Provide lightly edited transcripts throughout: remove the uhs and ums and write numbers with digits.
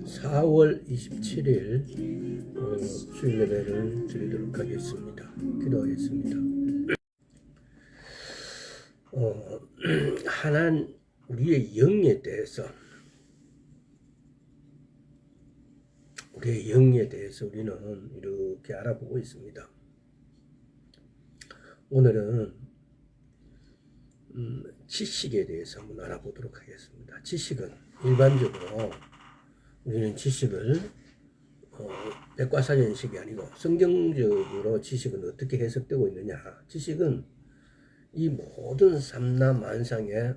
4월 27일 수요일 예배를 드리도록 하겠습니다. 기도하겠습니다. 하나님 우리의 영에 대해서 우리는 이렇게 알아보고 있습니다. 오늘은 지식에 대해서 한번 알아보도록 하겠습니다. 지식은 일반적으로 우리는 지식을 백과사전식이 아니고 성경적으로 지식은 어떻게 해석되고 있느냐. 지식은 이 모든 삼라만상에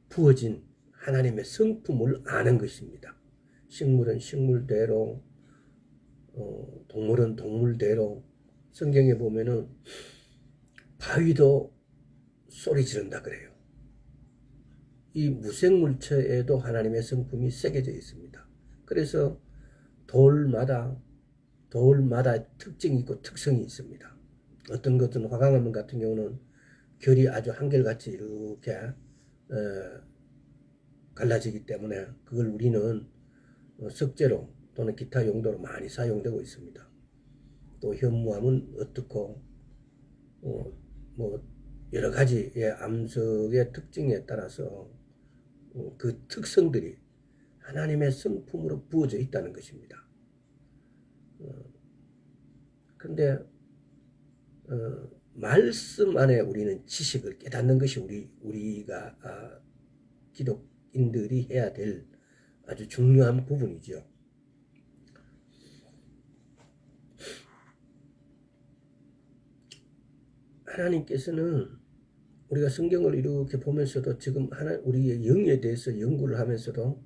부어진 하나님의 성품을 아는 것입니다. 식물은 식물대로, 동물은 동물대로. 성경에 보면은 바위도 소리 지른다 그래요. 이 무생물체에도 하나님의 성품이 새겨져 있습니다. 그래서 돌마다 특징이 있고 특성이 있습니다. 어떤 것은 화강암 같은 경우는 결이 아주 한결같이 이렇게 갈라지기 때문에 그걸 우리는 석재로 또는 기타 용도로 많이 사용되고 있습니다. 또 현무암은 어떻고 뭐 여러 가지의 암석의 특징에 따라서 그 특성들이 하나님의 성품으로 부어져 있다는 것입니다. 그런데 말씀 안에 우리는 지식을 깨닫는 것이 우리가 기독인들이 해야 될 아주 중요한 부분이죠. 하나님께서는 우리가 성경을 이렇게 보면서도 지금 우리의 영에 대해서 연구를 하면서도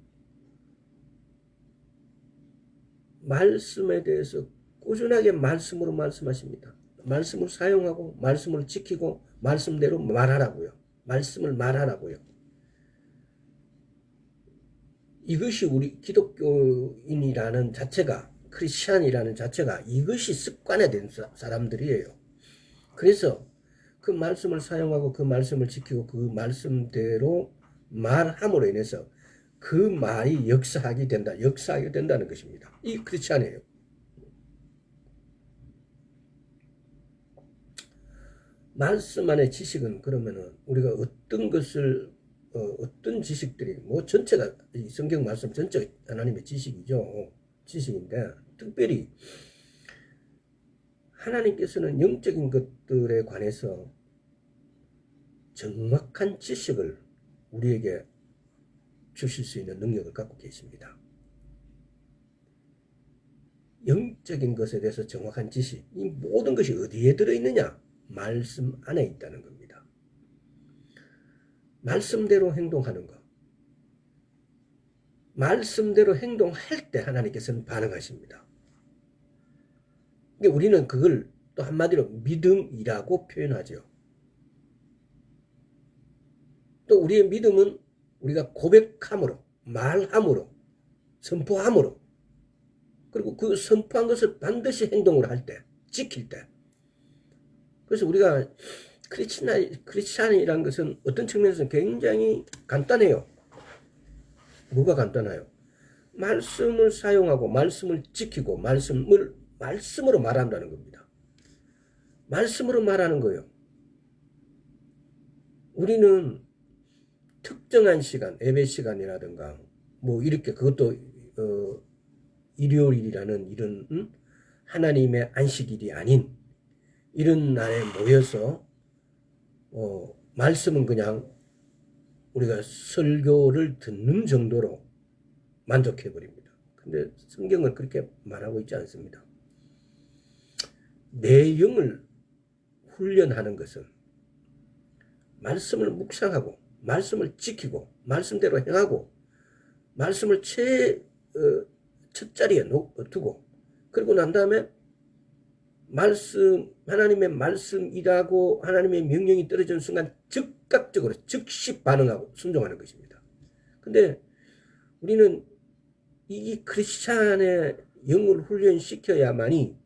말씀에 대해서 꾸준하게 말씀으로 말씀하십니다. 말씀을 사용하고 말씀을 지키고 말씀대로 말하라고요. 말씀을 말하라고요. 이것이 우리 기독교인이라는 자체가, 크리스찬이라는 자체가 이것이 습관화된 사람들이에요. 그래서 그 말씀을 사용하고 그 말씀을 지키고 그 말씀대로 말함으로 인해서 그 말이 역사하게 된다는 것입니다. 이 크리스찬이에요. 말씀 안의 지식은 그러면은 우리가 어떤 지식들이 전체가 이 성경 말씀 전체가 하나님의 지식이죠. 지식인데 특별히 하나님께서는 영적인 것들에 관해서 정확한 지식을 우리에게 주실 수 있는 능력을 갖고 계십니다. 영적인 것에 대해서 정확한 지식, 이 모든 것이 어디에 들어있느냐? 말씀 안에 있다는 겁니다. 말씀대로 행동하는 것. 말씀대로 행동할 때 하나님께서는 반응하십니다. 우리는 그걸 또 한마디로 믿음이라고 표현하죠. 또 우리의 믿음은 우리가 고백함으로, 말함으로, 선포함으로, 그리고 그 선포한 것을 반드시 행동으로 할 때, 지킬 때. 그래서 우리가 크리스찬이라는 것은 어떤 측면에서는 굉장히 간단해요. 뭐가 간단해요? 말씀을 사용하고 말씀을 지키고 말씀으로 말한다는 겁니다. 말씀으로 말하는 거예요. 우리는 특정한 시간, 예배 시간이라든가 이렇게 그것도 일요일이라는 이런 하나님의 안식일이 아닌 이런 날에 모여서 말씀은 그냥 우리가 설교를 듣는 정도로 만족해버립니다. 근데 성경은 그렇게 말하고 있지 않습니다. 내 영을 훈련하는 것은 말씀을 묵상하고 말씀을 지키고 말씀대로 행하고 말씀을 첫 자리에 두고 그리고 난 다음에 하나님의 말씀이라고 하나님의 명령이 떨어지는 순간 즉각적으로 즉시 반응하고 순종하는 것입니다. 근데 우리는 이 크리스찬의 영을 훈련시켜야만이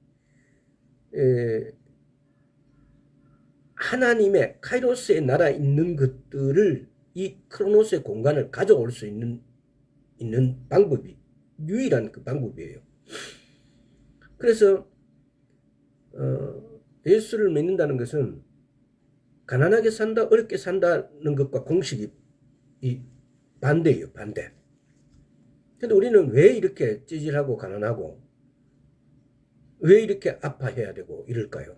하나님의 카이로스의 나라에 있는 것들을 이 크로노스의 공간을 가져올 수 있는 있는 방법이 유일한 그 방법이에요. 그래서 예수를 믿는다는 것은 가난하게 산다, 어렵게 산다는 것과 공식이 반대예요, 반대. 근데 우리는 왜 이렇게 찌질하고 가난하고 왜 이렇게 아파해야 되고 이럴까요?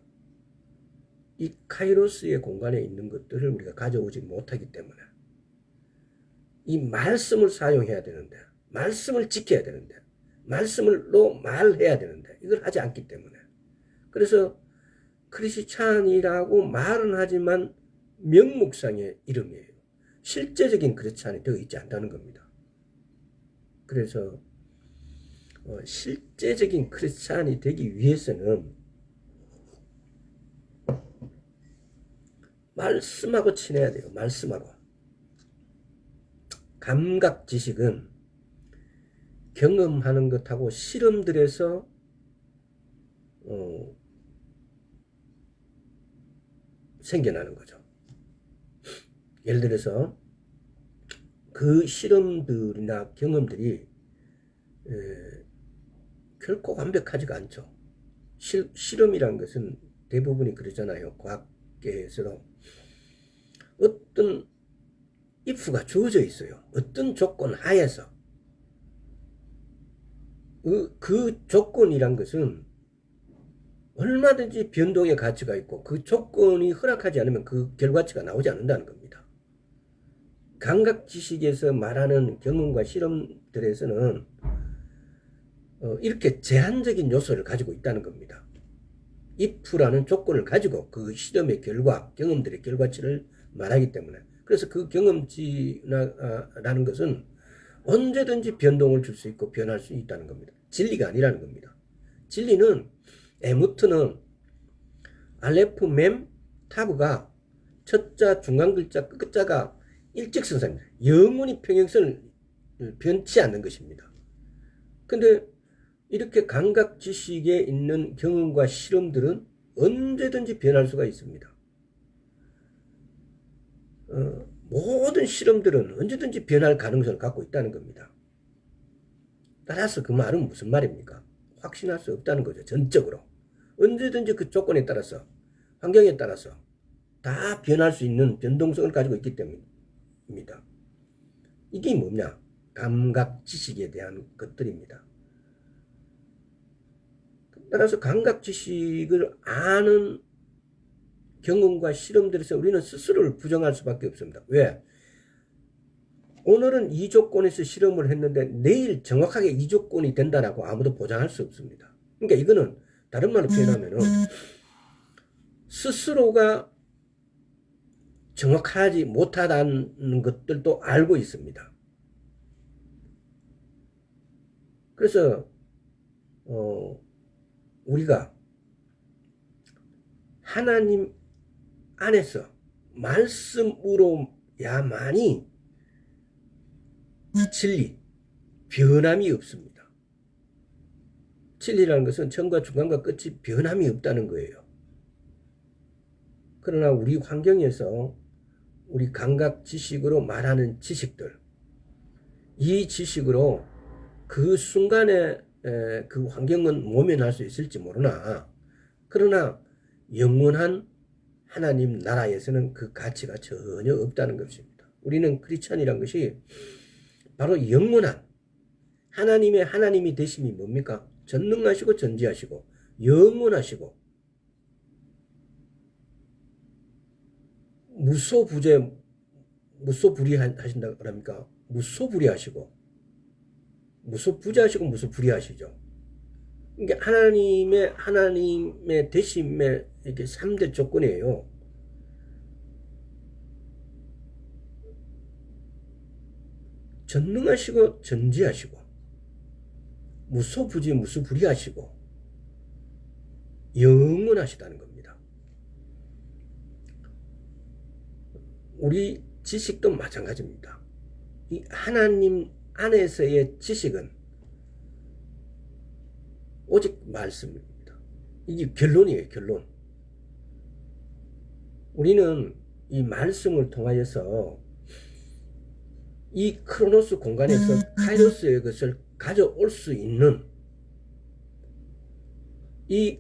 이 카이로스의 공간에 있는 것들을 우리가 가져오지 못하기 때문에, 이 말씀을 사용해야 되는데, 말씀을 지켜야 되는데, 말씀으로 말해야 되는데 이걸 하지 않기 때문에, 그래서 크리스찬이라고 말은 하지만 명목상의 이름이에요. 실제적인 크리스찬이 되어 있지 않다는 겁니다. 그래서 실제적인 크리스찬이 되기 위해서는 말씀하고 친해야 돼요. 말씀하고. 감각 지식은 경험하는 것하고 실험들에서 생겨나는 거죠. 예를 들어서 그 실험들이나 경험들이 결코 완벽하지가 않죠. 실험이라는 것은 대부분이 그러잖아요. 과학계에서도 어떤 if가 주어져 있어요. 어떤 조건 하에서 그 조건이란 것은 얼마든지 변동의 가치가 있고 그 조건이 허락하지 않으면 그 결과치가 나오지 않는다는 겁니다. 감각 지식에서 말하는 경험과 실험들에서는 이렇게 제한적인 요소를 가지고 있다는 겁니다. if라는 조건을 가지고 그 실험의 결과, 경험들의 결과치를 말하기 때문에, 그래서 그 경험치라는 것은 언제든지 변동을 줄 수 있고 변할 수 있다는 겁니다. 진리가 아니라는 겁니다. 진리는 에무트는 알레프 mem 타브가 첫자 중간 글자 끝자가 일직선상입니다. 영원히 평행선을 변치 않는 것입니다. 근데 이렇게 감각 지식에 있는 경험과 실험들은 언제든지 변할 수가 있습니다. 모든 실험들은 언제든지 변할 가능성을 갖고 있다는 겁니다. 따라서 그 말은 무슨 말입니까? 확신할 수 없다는 거죠. 전적으로. 언제든지 그 조건에 따라서, 환경에 따라서 다 변할 수 있는 변동성을 가지고 있기 때문입니다. 이게 뭐냐? 감각 지식에 대한 것들입니다. 따라서 감각 지식을 아는 경험과 실험들에서 우리는 스스로를 부정할 수밖에 없습니다. 왜? 오늘은 이 조건에서 실험을 했는데 내일 정확하게 이 조건이 된다라고 아무도 보장할 수 없습니다. 그러니까 이거는 다른 말로 표현하면은 스스로가 정확하지 못하다는 것들도 알고 있습니다. 그래서 우리가 하나님 안에서 말씀으로야만이 진리, 변함이 없습니다. 진리라는 것은 처음과 중간과 끝이 변함이 없다는 거예요. 그러나 우리 환경에서 우리 감각 지식으로 말하는 지식들, 이 지식으로 그 순간에 그 환경은 모면할 수 있을지 모르나, 그러나 영원한 하나님 나라에서는 그 가치가 전혀 없다는 것입니다. 우리는 크리스찬이란 것이 바로 영원한 하나님의 하나님이 되심이 뭡니까? 전능하시고 전지하시고 영원하시고 무소불위하신다 그럽니까? 무소불위하시고 무소부재하시고 무소불위하시죠. 이게 하나님의 되심의 이게 3대 조건이에요. 전능하시고 전지하시고 무소부지 무소불위하시고 영원하시다는 겁니다. 우리 지식도 마찬가지입니다. 이 하나님 안에서의 지식은 오직 말씀입니다. 이게 결론이에요. 결론. 우리는 이 말씀을 통하여서 이 크로노스 공간에서 카이로스의 것을 가져올 수 있는 이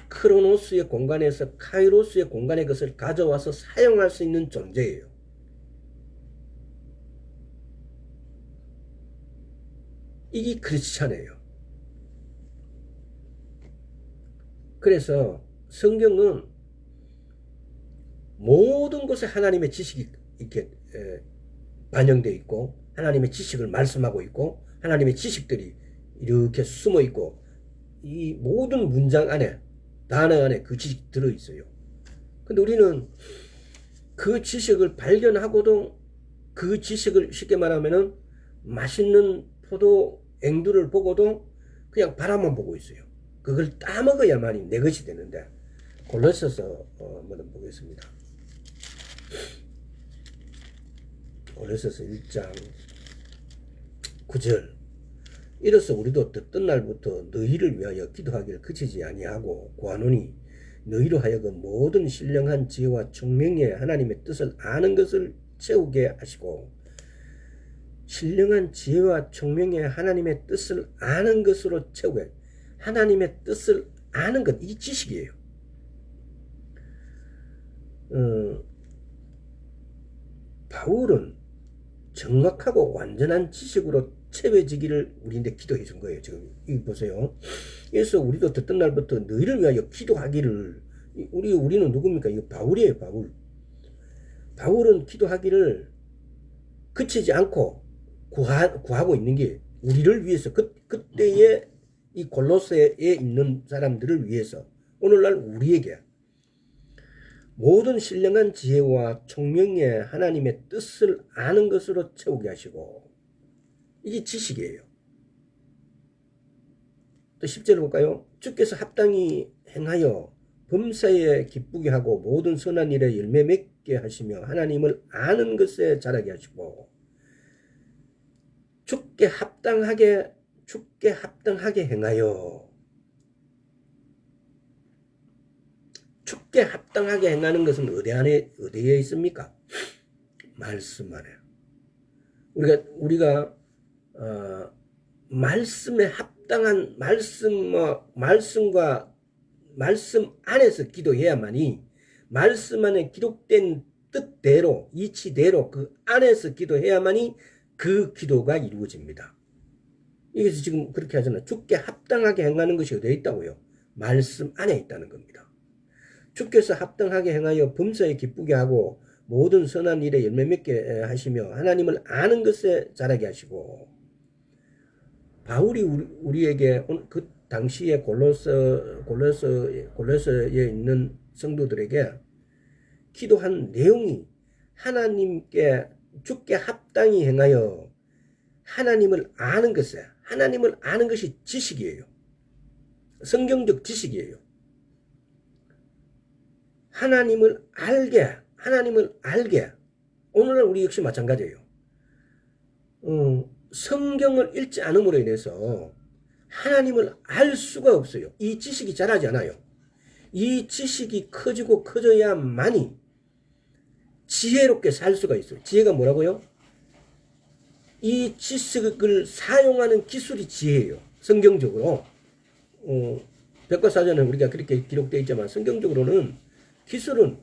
크로노스의 공간에서 카이로스의 공간의 것을 가져와서 사용할 수 있는 존재예요. 이게 크리스찬이에요. 그래서 성경은 모든 곳에 하나님의 지식이 이렇게 반영되어 있고 하나님의 지식을 말씀하고 있고 하나님의 지식들이 이렇게 숨어 있고 이 모든 문장 안에 단어 안에 그 지식이 들어있어요. 근데 우리는 그 지식을 발견하고도 그 지식을 쉽게 말하면은 맛있는 포도 앵두를 보고도 그냥 바라만 보고 있어요. 그걸 따먹어야만이 내 것이 되는데 골로새서 한번 보겠습니다. 골로새서 1장 9절 이로써 우리도 듣던 날부터 너희를 위하여 기도하기를 그치지 아니하고 구하노니 너희로 하여금 모든 신령한 지혜와 총명의 하나님의 뜻을 아는 것을 채우게 하시고 신령한 지혜와 총명의 하나님의 뜻을 아는 것으로 채우게 하나님의 뜻을 아는 것 이 지식이에요. 바울은 정확하고 완전한 지식으로 채워지기를 우리한테 기도해 준 거예요. 지금 이 보세요. 그래서 우리도 듣던 날부터 너희를 위하여 기도하기를 우리는 누굽니까? 이거 바울이에요. 바울은 기도하기를 그치지 않고 구하고 있는 게 우리를 위해서 그때의 이 골로새에 있는 사람들을 위해서 오늘날 우리에게 모든 신령한 지혜와 총명의 하나님의 뜻을 아는 것으로 채우게 하시고 이게 지식이에요. 또 10절 볼까요? 주께서 합당히 행하여 범사에 기쁘게 하고 모든 선한 일에 열매 맺게 하시며 하나님을 아는 것에 자라게 하시고 주께 합당하게 행하여 주께 합당하게 행하는 것은 어디에 있습니까? 말씀 안에. 우리가 말씀에 합당한 말씀 안에서 기도해야만이 말씀 안에 기록된 뜻대로 이치대로 그 안에서 기도해야만이 그 기도가 이루어집니다. 이게서 지금 그렇게 하잖아요. 주께 합당하게 행하는 것이 어디에 있다고요? 말씀 안에 있다는 겁니다. 주께서 합당하게 행하여 범사에 기쁘게 하고 모든 선한 일에 열매 맺게 하시며 하나님을 아는 것에 자라게 하시고 바울이 우리에게 그 당시에 골로새에 있는 성도들에게 기도한 내용이 하나님께 주께 합당히 행하여 하나님을 아는 것이 지식이에요. 성경적 지식이에요. 하나님을 알게. 오늘날 우리 역시 마찬가지예요. 성경을 읽지 않음으로 인해서 하나님을 알 수가 없어요. 이 지식이 자라지 않아요. 이 지식이 커져야만이 지혜롭게 살 수가 있어요. 지혜가 뭐라고요? 이 지식을 사용하는 기술이 지혜예요. 성경적으로. 백과사전에 우리가 그렇게 기록되어 있지만 성경적으로는 기술은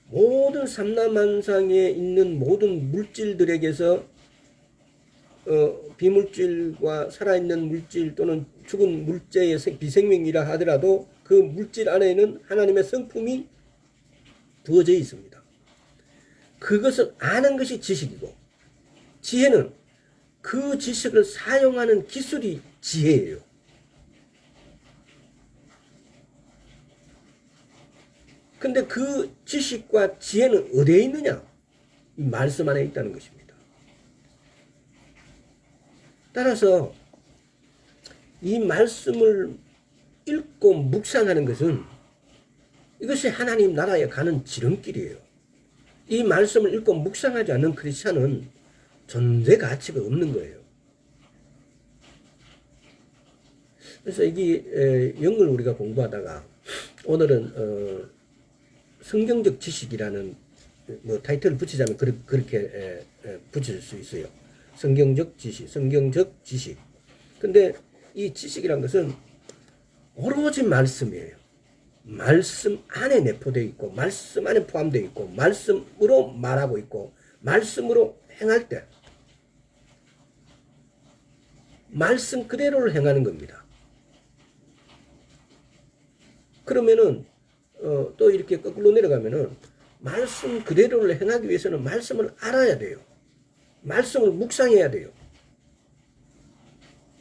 모든 삼라만상에 있는 모든 물질들에게서 비물질과 살아있는 물질 또는 죽은 물체의 비생명이라 하더라도 그 물질 안에는 하나님의 성품이 부어져 있습니다. 그것을 아는 것이 지식이고 지혜는 그 지식을 사용하는 기술이 지혜예요. 근데 그 지식과 지혜는 어디에 있느냐? 이 말씀 안에 있다는 것입니다. 따라서 이 말씀을 읽고 묵상하는 것은 이것이 하나님 나라에 가는 지름길이에요. 이 말씀을 읽고 묵상하지 않는 크리스찬은 존재 가치가 없는 거예요. 그래서 이게 영을 우리가 공부하다가 오늘은 성경적 지식이라는 뭐 타이틀을 붙이자면 그렇게 붙일 수 있어요. 성경적 지식, 성경적 지식. 근데 이 지식이란 것은 오로지 말씀이에요. 말씀 안에 내포되어 있고, 말씀 안에 포함되어 있고, 말씀으로 말하고 있고, 말씀으로 행할 때 말씀 그대로를 행하는 겁니다. 그러면은 또 이렇게 거꾸로 내려가면은 말씀 그대로를 행하기 위해서는 말씀을 알아야 돼요. 말씀을 묵상해야 돼요.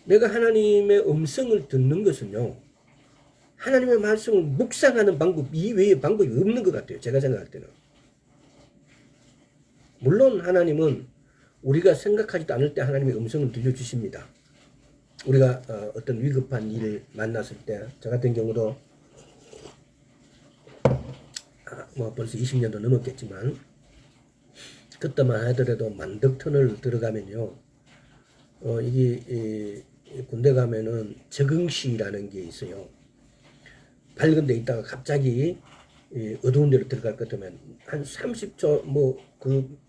내가 하나님의 음성을 듣는 것은요, 하나님의 말씀을 묵상하는 방법 이외의 방법이 없는 것 같아요. 제가 생각할 때는. 물론 하나님은 우리가 생각하지도 않을 때 하나님의 음성을 들려주십니다. 우리가 어떤 위급한 일을 만났을 때, 저 같은 경우도 뭐 벌써 20년도 넘었겠지만, 그때만 하더라도 만덕터널 들어가면요, 이게 군대 가면은 적응시라는 게 있어요. 밝은 데 있다가 갑자기 어두운 데로 들어갈 것 같으면 한 30초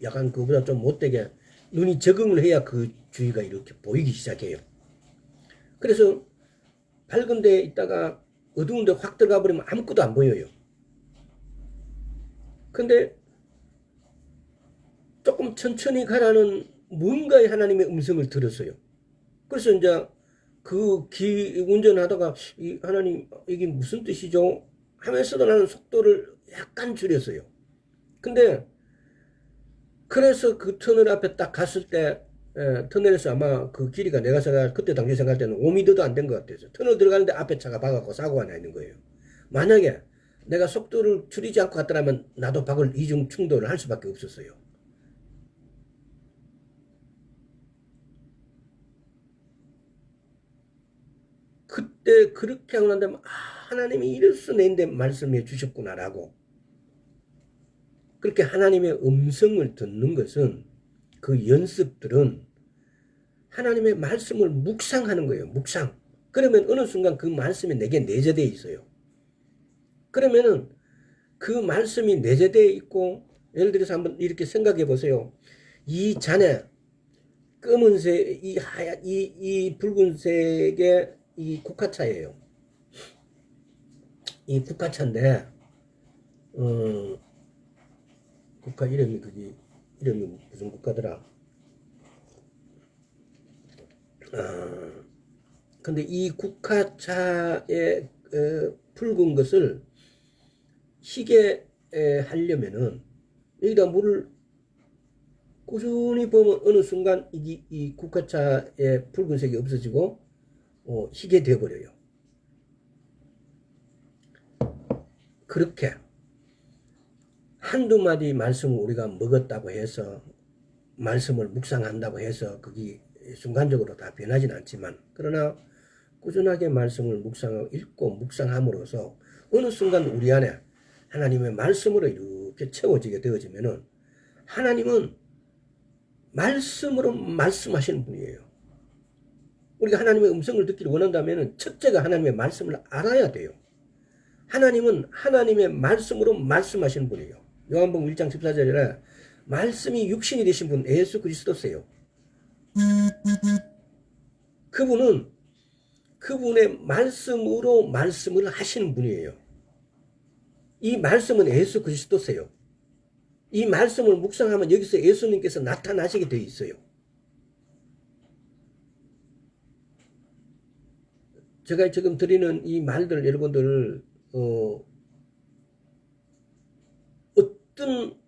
약간 그보다 좀 못되게 눈이 적응을 해야 그 주위가 이렇게 보이기 시작해요. 그래서 밝은 데 있다가 어두운 데 확 들어가 버리면 아무것도 안 보여요. 근데 조금 천천히 가라는 뭔가의 하나님의 음성을 들었어요. 그래서 이제 그 운전하다가 하나님 이게 무슨 뜻이죠? 하면서도 나는 속도를 약간 줄였어요. 근데 그래서 그 터널 앞에 딱 갔을 때 터널에서 아마 그 길이가 내가 그때 당시 생각할 때는 5m도 안 된 것 같아요. 터널 들어가는데 앞에 차가 박았고 사고가 나 있는 거예요. 만약에 내가 속도를 줄이지 않고 갔더라면 나도 박을 이중 충돌을 할 수밖에 없었어요. 그때 그렇게 하고 난 다음에 하나님이 이래서 내인데 말씀해 주셨구나라고. 그렇게 하나님의 음성을 듣는 것은, 그 연습들은 하나님의 말씀을 묵상하는 거예요. 묵상. 그러면 어느 순간 그 말씀이 내게 내재되어 있어요. 그러면은 그 말씀이 내재되어 있고, 예를 들어서 한번 이렇게 생각해 보세요. 이 잔에 검은색, 이 붉은색의 이 국화차예요. 이 국화차인데, 국화 이름이 무슨 국화더라? 근데 이 국화차의 붉은 것을 희게 하려면은 여기다 물을 꾸준히 보면 어느 순간 이 국화차의 붉은색이 없어지고 희게 되어버려요. 그렇게 한두 마디 말씀을 우리가 먹었다고 해서, 말씀을 묵상한다고 해서 그게 순간적으로 다 변하진 않지만, 그러나 꾸준하게 말씀을 읽고 묵상함으로써 어느 순간 우리 안에 하나님의 말씀으로 이렇게 채워지게 되어지면은, 하나님은 말씀으로 말씀하시는 분이에요. 우리가 하나님의 음성을 듣기를 원한다면 첫째가 하나님의 말씀을 알아야 돼요. 하나님은 하나님의 말씀으로 말씀하시는 분이에요. 요한복음 1장 14절에 말씀이 육신이 되신 분 예수 그리스도세요. 그분은 그분의 말씀으로 말씀을 하시는 분이에요. 이 말씀은 예수 그리스도세요. 이 말씀을 묵상하면 여기서 예수님께서 나타나시게 되어 있어요. 제가 지금 드리는 이 말들 여러분들 어떤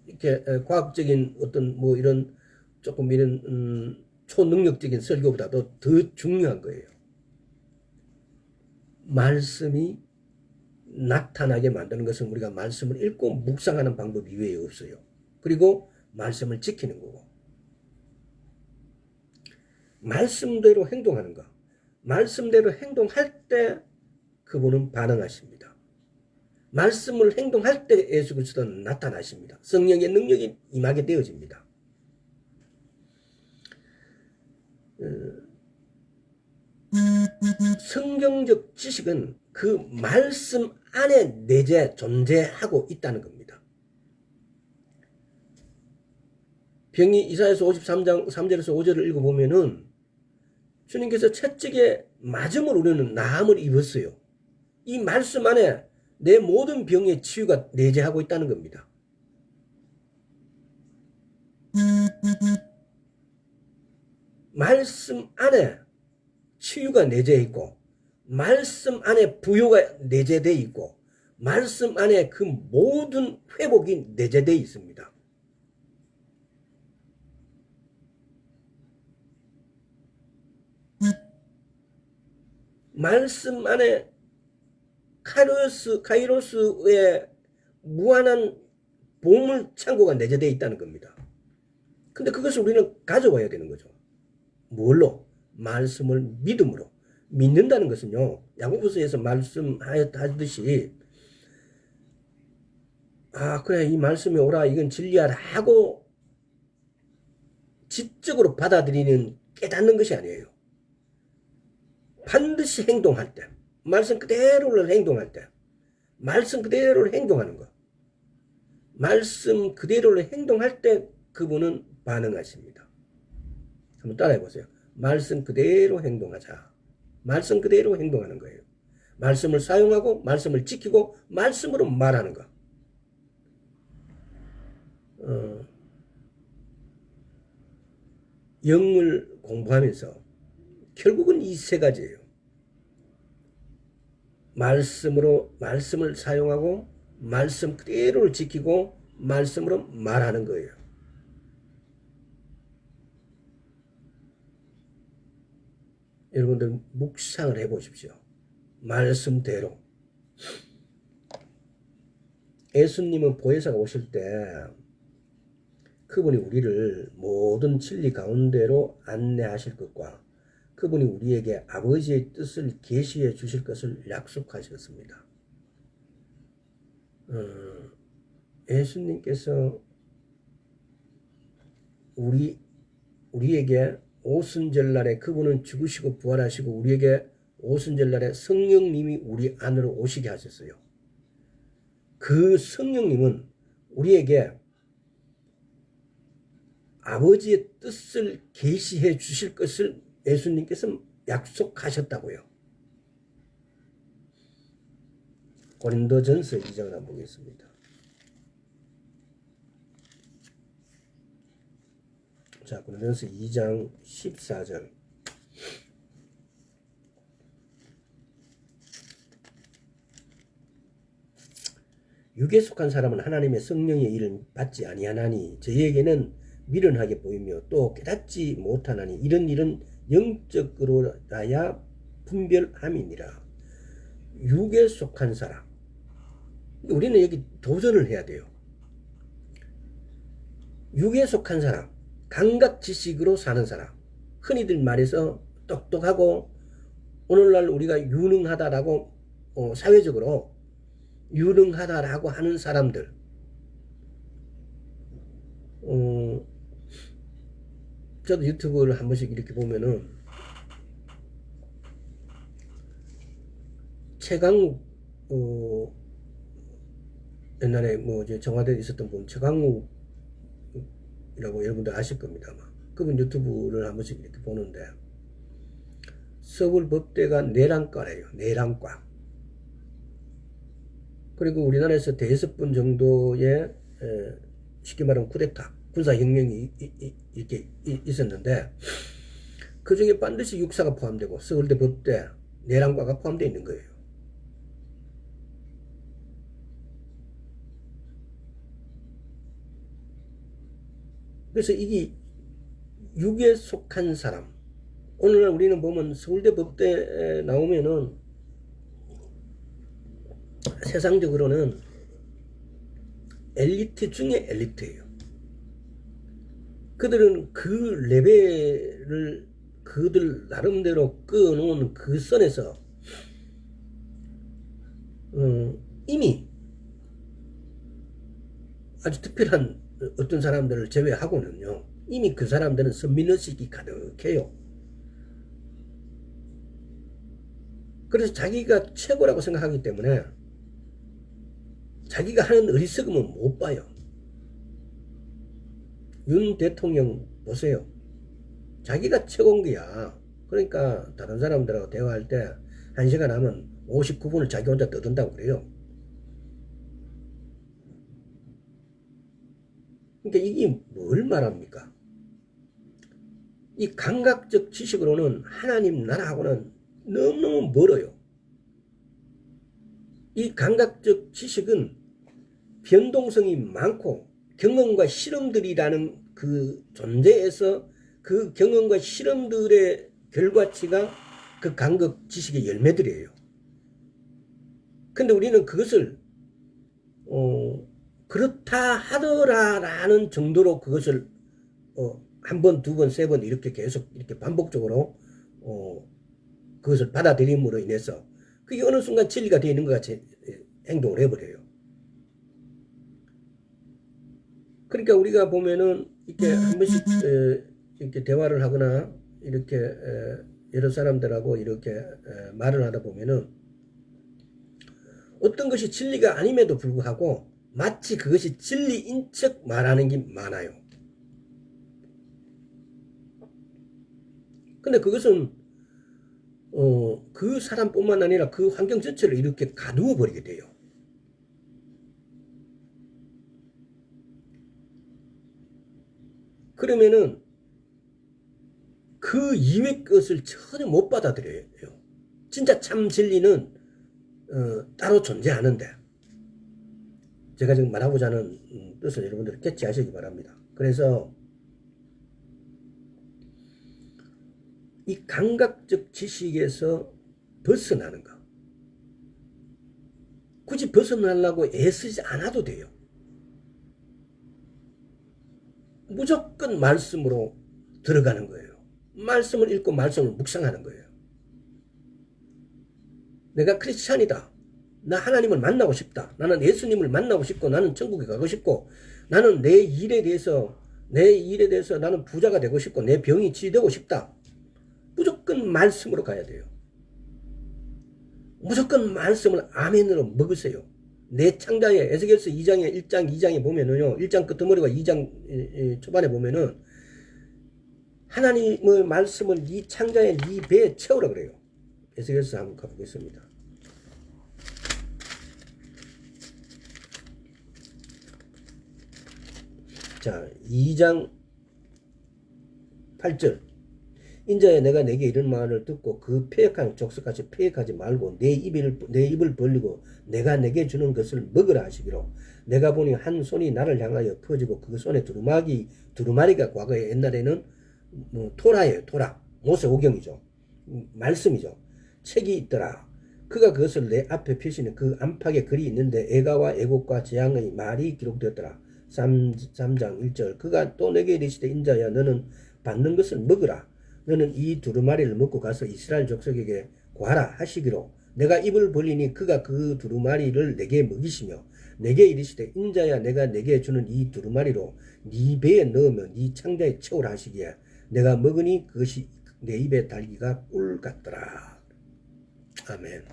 이렇게 과학적인 어떤 뭐 이런 조금 이런 초능력적인 설교보다도 더 중요한 거예요. 말씀이 나타나게 만드는 것은 우리가 말씀을 읽고 묵상하는 방법 이외에 없어요. 그리고 말씀을 지키는 거고, 말씀대로 행동하는 거. 말씀대로 행동할 때 그분은 반응하십니다. 말씀을 행동할 때 예수 그리스도는 나타나십니다. 성령의 능력이 임하게 되어집니다. 성경적 지식은 그 말씀 안에 존재하고 있다는 겁니다. 병이 이사야서 53장 3절에서 5절을 읽어보면은 주님께서 채찍에 맞음을 우리는 나음을 입었어요. 이 말씀 안에 내 모든 병의 치유가 내재하고 있다는 겁니다. 말씀 안에 치유가 내재해 있고, 말씀 안에 부요가 내재되어 있고, 말씀 안에 그 모든 회복이 내재되어 있습니다. 말씀 안에 카이로스의 무한한 보물 창고가 내재되어 있다는 겁니다. 근데 그것을 우리는 가져와야 되는 거죠. 뭘로? 말씀을 믿음으로. 믿는다는 것은요, 야고보서에서 말씀하듯이 그래, 이 말씀이 오라, 이건 진리하라 하고 지적으로 받아들이는, 깨닫는 것이 아니에요. 반드시 행동할 때, 말씀 그대로를 행동할 때, 말씀 그대로를 행동하는 것, 말씀 그대로를 행동할 때 그분은 반응하십니다. 한번 따라해 보세요. 말씀 그대로 행동하자. 말씀 그대로 행동하는 거예요. 말씀을 사용하고, 말씀을 지키고, 말씀으로 말하는 것. 영을 공부하면서 결국은 이 세 가지예요. 말씀을 사용하고, 말씀 그대로를 지키고, 말씀으로 말하는 거예요. 여러분들 묵상을 해보십시오. 말씀대로. 예수님은 보혜사가 오실 때 그분이 우리를 모든 진리 가운데로 안내하실 것과 그분이 우리에게 아버지의 뜻을 계시해 주실 것을 약속하셨습니다. 예수님께서 우리에게 오순절날에 그분은 죽으시고 부활하시고 우리에게 오순절날에 성령님이 우리 안으로 오시게 하셨어요. 그 성령님은 우리에게 아버지의 뜻을 계시해 주실 것을 예수님께서 약속하셨다고요. 고린도전서 2장을 한번 보겠습니다. 자, 고린도전서 2장 14절. 육에 속한 사람은 하나님의 성령의 일을 받지 아니하나니 저희에게는 미련하게 보이며 또 깨닫지 못하나니 이런 일은 영적으로라야 분별함이니라. 육에 속한 사람. 우리는 여기 도전을 해야 돼요. 육에 속한 사람, 감각 지식으로 사는 사람, 흔히들 말해서 똑똑하고 오늘날 우리가 유능하다라고 사회적으로 유능하다라고 하는 사람들, 저도 유튜브를 한 번씩 이렇게 보면은 최강욱 옛날에 청와대에 있었던 분 최강욱이라고 여러분들 아실 겁니다. 아마. 그분 유튜브를 한 번씩 이렇게 보는데 서울법대가 내란과래요. 내란과. 그리고 우리나라에서 대여섯 번 정도의 쉽게 말하면 쿠데타, 군사혁명이 이렇게 있었는데 그 중에 반드시 육사가 포함되고 서울대 법대 내란과가 포함되어 있는 거예요. 그래서 이게 육에 속한 사람, 오늘날 우리는 보면 서울대 법대에 나오면은 세상적으로는 엘리트 중에 엘리트예요. 그들은 그 레벨을 그들 나름대로 끊어놓은 그 선에서 이미 아주 특별한 어떤 사람들을 제외하고는요, 이미 그 사람들은 선민의식이 가득해요. 그래서 자기가 최고라고 생각하기 때문에 자기가 하는 어리석음은 못 봐요. 윤 대통령 보세요. 자기가 최고인 거야. 그러니까 다른 사람들하고 대화할 때 1시간 하면 59분을 자기 혼자 떠든다고 그래요. 그러니까 이게 뭘 말합니까? 이 감각적 지식으로는 하나님 나라하고는 너무너무 멀어요. 이 감각적 지식은 변동성이 많고 경험과 실험들이라는 그 존재에서 그 경험과 실험들의 결과치가 그 감각 지식의 열매들이에요. 근데 우리는 그것을 그렇다 하더라라는 정도로 그것을 한 번, 두 번, 세 번 이렇게 계속 이렇게 반복적으로 그것을 받아들임으로 인해서 그게 어느 순간 진리가 되어 있는 것 같이 행동을 해버려요. 그러니까 우리가 보면은 이렇게 한 번씩 이렇게 대화를 하거나 이렇게 여러 사람들하고 이렇게 말을 하다 보면은 어떤 것이 진리가 아님에도 불구하고 마치 그것이 진리인 척 말하는 게 많아요. 근데 그것은 그 사람뿐만 아니라 그 환경 전체를 이렇게 가두어 버리게 돼요. 그러면은 그 이외 것을 전혀 못 받아들여요. 진짜 참 진리는 따로 존재하는데 제가 지금 말하고자 하는 뜻을 여러분들이 캐치하시기 바랍니다. 그래서 이 감각적 지식에서 벗어나는 거. 굳이 벗어나려고 애쓰지 않아도 돼요. 무조건 말씀으로 들어가는 거예요. 말씀을 읽고 말씀을 묵상하는 거예요. 내가 크리스찬이다. 나 하나님을 만나고 싶다. 나는 예수님을 만나고 싶고 나는 천국에 가고 싶고 나는 내 일에 대해서 나는 부자가 되고 싶고 내 병이 치유되고 싶다. 무조건 말씀으로 가야 돼요. 무조건 말씀을 아멘으로 먹으세요. 내 창자에 에스겔서 2장에 1장 2장에 보면은요. 1장 끝머리가 2장 초반에 보면은 하나님의 말씀을 네 창자에 네 배에 채우라 그래요. 에스겔서 한번 가보겠습니다. 자, 2장 8절. 인자야 내가 내게 이런 말을 듣고 그 패역한 족속같이 패역하지 말고 내 입을 벌리고 내가 내게 주는 것을 먹으라 하시기로 내가 보니 한 손이 나를 향하여 퍼지고 그 손에 두루마리가 과거에 옛날에는 토라예요. 토라. 모세오경이죠. 말씀이죠. 책이 있더라. 그가 그것을 내 앞에 펴시는 그 안팎에 글이 있는데 애가와 애곡과 재앙의 말이 기록되었더라. 3장 1절. 그가 또 내게 이르시되 인자야 너는 받는 것을 먹으라. 너는 이 두루마리를 먹고 가서 이스라엘 족속에게 구하라 하시기로 내가 입을 벌리니 그가 그 두루마리를 내게 먹이시며 내게 이르시되 인자야 내가 내게 주는 이 두루마리로 네 배에 넣으면 네 창자에 채우라 하시기에 내가 먹으니 그것이 내 입에 달기가 꿀 같더라. 아멘.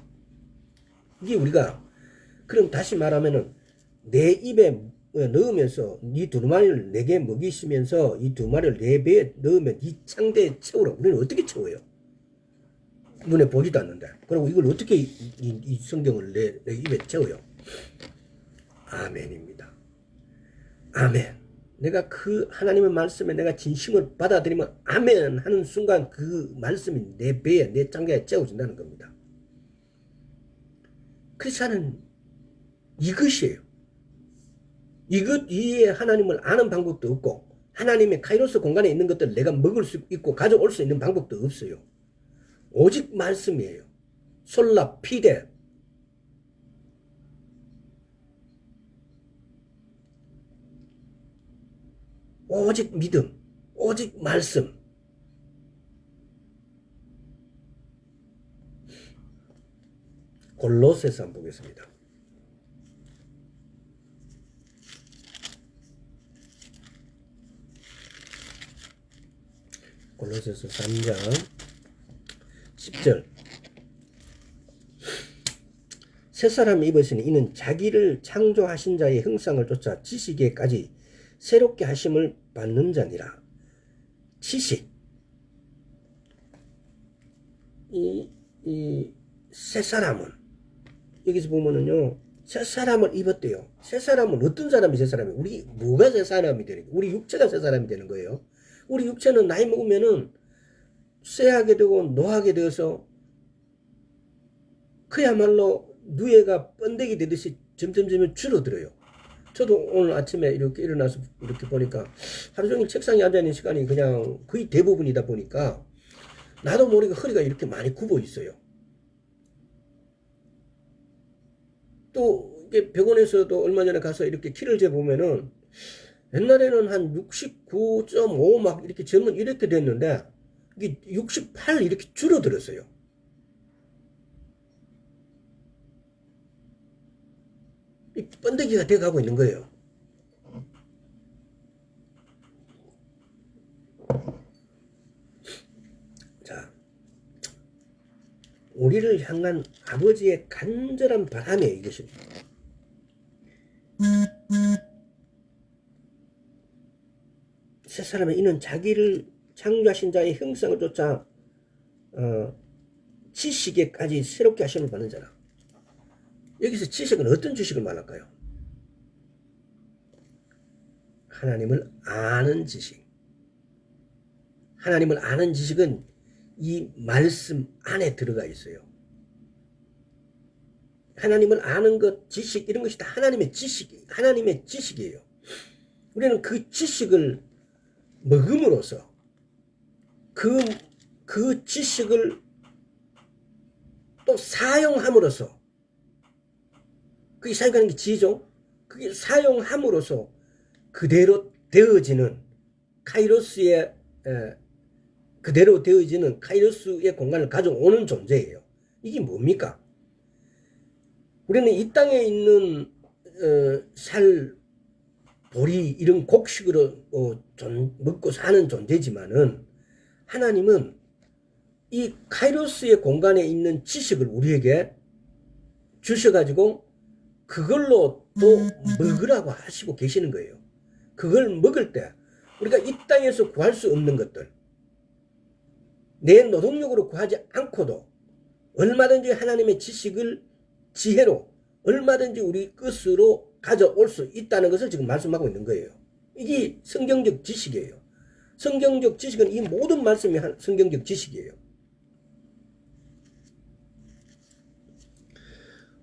이게 우리가 그럼 다시 말하면은 내 입에 넣으면서 이 두루마리를 내게 먹이시면서 이 두루마리를 내 배에 넣으면 이 창대에 채우라. 우리는 어떻게 채워요? 눈에 보지도 않는데. 그리고 이걸 어떻게 이 성경을 내 입에 채워요? 아멘입니다. 아멘. 내가 그 하나님의 말씀에 내가 진심을 받아들이면 아멘 하는 순간 그 말씀이 내 배에 내 창자에 채워진다는 겁니다. 크리스찬은 이것이에요. 이것 이외에 하나님을 아는 방법도 없고 하나님의 카이로스 공간에 있는 것들을 내가 먹을 수 있고 가져올 수 있는 방법도 없어요. 오직 말씀이에요. 솔라 피데. 오직 믿음. 오직 말씀. 골로새서 한번 보겠습니다. 골로새서 3장 10절. 새 사람이 입으시니 이는 자기를 창조하신 자의 형상을 쫓아 지식에까지 새롭게 하심을 받는 자니라. 지식. 이 새 사람은 여기서 보면은요, 새 사람을 입었대요. 새 사람은 어떤 사람이 새 사람이에요? 우리 뭐가 새 사람이 되는 거예요? 우리 육체가 새 사람이 되는 거예요. 우리 육체는 나이 먹으면은 쇠하게 되고 노하게 되어서 그야말로 누에가 번데기 되듯이 점점 줄어들어요. 저도 오늘 아침에 이렇게 일어나서 이렇게 보니까 하루 종일 책상에 앉아있는 시간이 그냥 거의 대부분이다 보니까 나도 모르게 허리가 이렇게 많이 굽어 있어요. 또 이게 병원에서도 얼마 전에 가서 이렇게 키를 재보면은 옛날에는 한 69.5 막 이렇게 재면 이렇게 됐는데 이게 68 이렇게 줄어들었어요. 이 번데기가 돼가고 있는 거예요. 자, 우리를 향한 아버지의 간절한 바람이에요, 이것이. 새 사람은 이는 자기를 창조하신 자의 형상을 쫓아 지식에까지 새롭게 하심을 받는 자라. 여기서 지식은 어떤 지식을 말할까요? 하나님을 아는 지식. 하나님을 아는 지식은 이 말씀 안에 들어가 있어요. 하나님을 아는 것, 지식 이런 것이 다 하나님의 지식이에요. 우리는 그 지식을 먹음으로써 그 지식을 또 사용함으로써 그게 사용하는 게 지혜죠. 그게 사용함으로써 그대로 되어지는 카이로스의 공간을 가져오는 존재예요. 이게 뭡니까? 우리는 이 땅에 있는 살, 보리 이런 곡식으로 먹고 사는 존재지만은 하나님은 이 카이로스의 공간에 있는 지식을 우리에게 주셔가지고 그걸로 또 먹으라고 하시고 계시는 거예요. 그걸 먹을 때 우리가 이 땅에서 구할 수 없는 것들, 내 노동력으로 구하지 않고도 얼마든지 하나님의 지식을 지혜로 얼마든지 우리 것으로 가져올 수 있다는 것을 지금 말씀하고 있는 거예요. 이게 성경적 지식이에요. 성경적 지식은 이 모든 말씀이 성경적 지식이에요.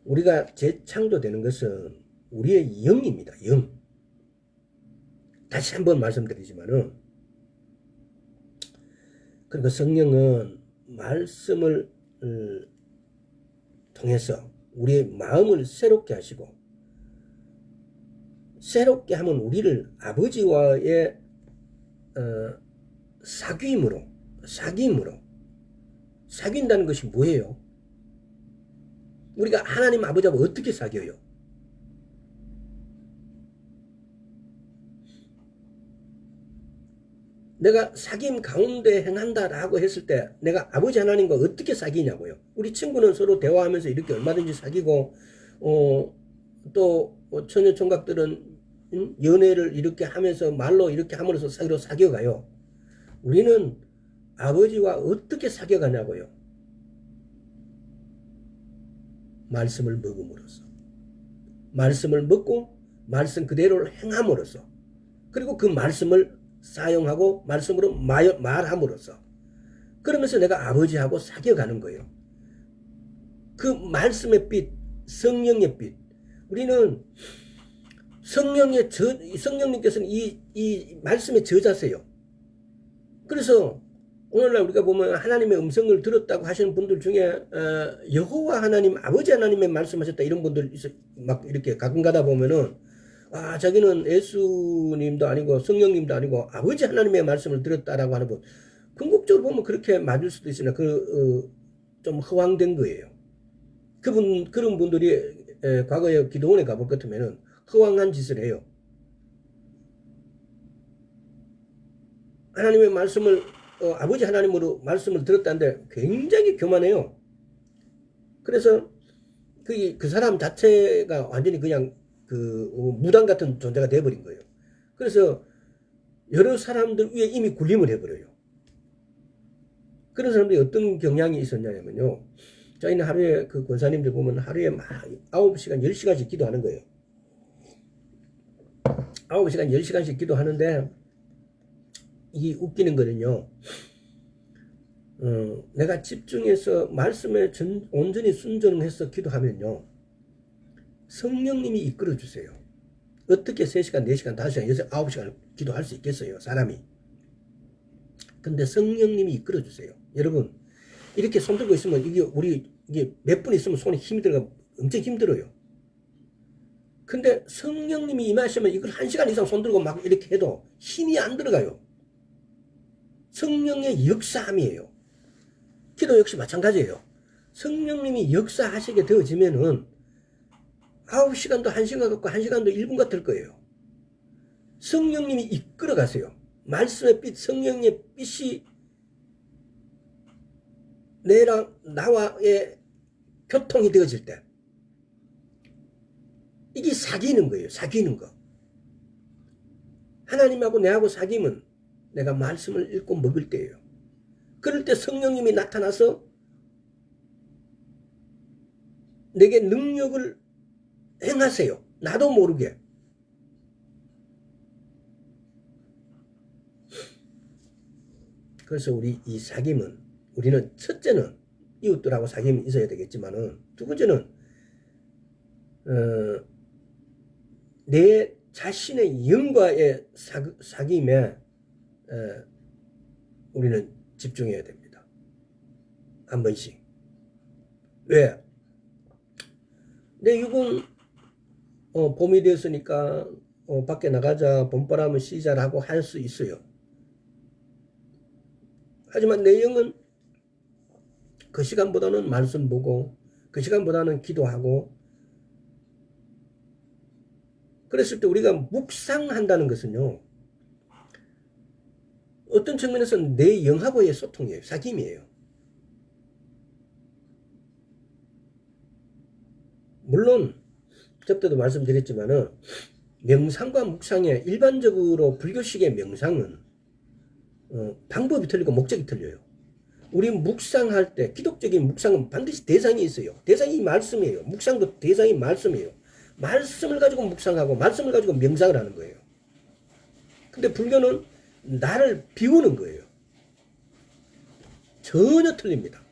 우리가 재창조되는 것은 우리의 영입니다. 영. 다시 한번 말씀드리지만은, 그리고 성령은 말씀을 통해서 우리의 마음을 새롭게 하시고, 새롭게 하면 우리를 아버지와의 사귄다는 것이 뭐예요? 우리가 하나님 아버지하고 어떻게 사귀어요? 내가 사귐 가운데 행한다라고 했을 때 내가 아버지 하나님과 어떻게 사귀냐고요. 우리 친구는 서로 대화하면서 이렇게 얼마든지 사귀고 또 처녀 총각들은 연애를 이렇게 하면서 말로 이렇게 함으로써 서로 사귀어가요. 우리는 아버지와 어떻게 사귀어가냐고요. 말씀을 먹음으로써, 말씀을 먹고 말씀 그대로를 행함으로써, 그리고 그 말씀을 사용하고 말씀으로 말함으로써, 그러면서 내가 아버지하고 사귀어가는 거예요. 그 말씀의 빛, 성령의 빛. 우리는 성령님께서는 이 말씀의 저자세요. 그래서 오늘날 우리가 보면 하나님의 음성을 들었다고 하시는 분들 중에 여호와 하나님, 아버지 하나님의 말씀하셨다 이런 분들 막 이렇게 가끔 가다 보면은 자기는 예수님도 아니고 성령님도 아니고 아버지 하나님의 말씀을 들었다라고 하는 분, 궁극적으로 보면 그렇게 맞을 수도 있으나 좀 허황된 거예요. 그런 분들이 과거에 기도원에 가볼 것 같으면은 허황한 짓을 해요. 하나님의 말씀을 아버지 하나님으로 말씀을 들었다는데 굉장히 교만해요. 그래서 그 사람 자체가 완전히 그냥 무당 같은 존재가 돼버린 거예요. 그래서 여러 사람들 위에 이미 군림을 해버려요. 그런 사람들이 어떤 경향이 있었냐면요. 저희는 하루에 그 권사님들 보면 하루에 막 9시간, 10시간씩 기도하는 거예요. 9시간, 10시간씩 기도하는데 이게 웃기는 거는요. 내가 집중해서 말씀에 온전히 순종해서 기도하면요. 성령님이 이끌어 주세요. 어떻게 3시간, 4시간, 5시간, 6시간, 9시간 기도할 수 있겠어요, 사람이. 근데 성령님이 이끌어 주세요. 여러분, 이렇게 손 들고 있으면 이게 몇 분 있으면 손에 힘이 들어가 엄청 힘들어요. 근데 성령님이 임하시면 이걸 1시간 이상 손 들고 막 이렇게 해도 힘이 안 들어가요. 성령의 역사함이에요. 기도 역시 마찬가지예요. 성령님이 역사하시게 되어지면은 9시간도 1시간 같고 1시간도 1분 같을 거예요. 성령님이 이끌어 가세요. 말씀의 빛, 성령의 빛이 나와의 교통이 되어질 때 이게 사귀는 거예요. 사귀는 거. 하나님하고 내하고 사귀면 내가 말씀을 읽고 먹을 때예요. 그럴 때 성령님이 나타나서 내게 능력을 행하세요. 나도 모르게. 그래서 우리 이 사귐은 우리는 첫째는 이웃들하고 사귐이 있어야 되겠지만은 두 번째는 내 자신의 영과의 사귐에 우리는 집중해야 됩니다. 한 번씩. 왜? 내 육은 봄이 되었으니까 밖에 나가자, 봄바람을 쐬자라고 할 수 있어요. 하지만 내 영은 그 시간보다는 말씀 보고 그 시간보다는 기도하고 그랬을 때 우리가 묵상한다는 것은요. 어떤 측면에서는 내 영하고의 소통이에요. 사귐이에요. 물론 저때도 말씀드렸지만은 명상과 묵상의 일반적으로 불교식의 명상은 방법이 틀리고 목적이 틀려요. 우리 묵상할 때 기독적인 묵상은 반드시 대상이 있어요. 대상이 말씀이에요. 묵상도 대상이 말씀이에요. 말씀을 가지고 묵상하고 말씀을 가지고 명상을 하는 거예요. 근데 불교는 나를 비우는 거예요. 전혀 틀립니다.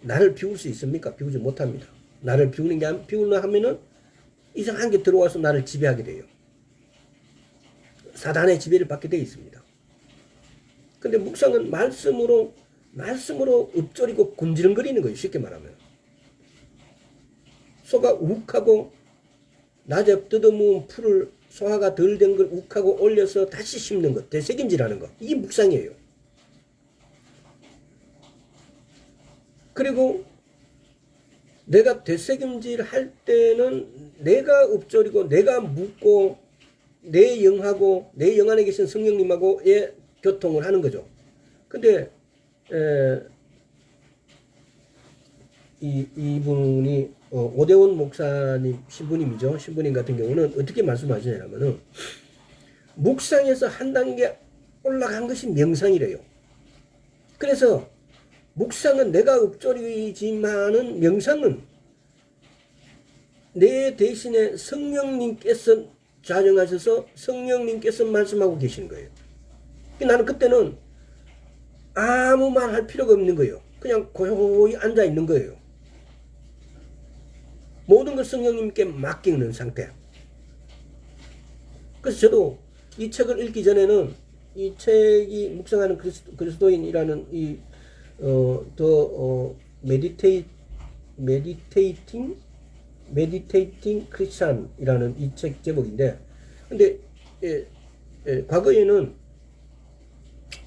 나를 비울 수 있습니까? 비우지 못합니다. 나를 비우려 하면은 이상한 게 들어와서 나를 지배하게 돼요. 사단의 지배를 받게 되어 있습니다. 근데 묵상은 말씀으로 읊조리고 굶지렁거리는 거예요. 쉽게 말하면. 소가 욱하고 낮에 뜯어모은 풀을 소화가 덜 된 걸 욱하고 올려서 다시 씹는 것, 되새김질하는 것. 이게 묵상이에요. 그리고 내가 되새김질 할 때는 내가 읊조리고 내가 묻고 내 영하고 내 영 안에 계신 성령님하고의 교통을 하는 거죠. 근데 이분이 오대원 목사님 신부님이죠. 신부님 같은 경우는 어떻게 말씀하시냐면은 묵상에서 한 단계 올라간 것이 명상이래요. 그래서 묵상은 내가 읊조리지만은 명상은 내 대신에 성령님께서 좌정하셔서 성령님께서 말씀하고 계시는 거예요. 나는 그때는 아무 말 할 필요가 없는 거예요. 그냥 고요히 앉아 있는 거예요. 모든 걸 성령님께 맡기는 상태. 그래서 저도 이 책을 읽기 전에는 이 책이 묵상하는 그리스도인이라는 메디테이팅 크리스찬이라는 이 책 제목인데, 근데 과거에는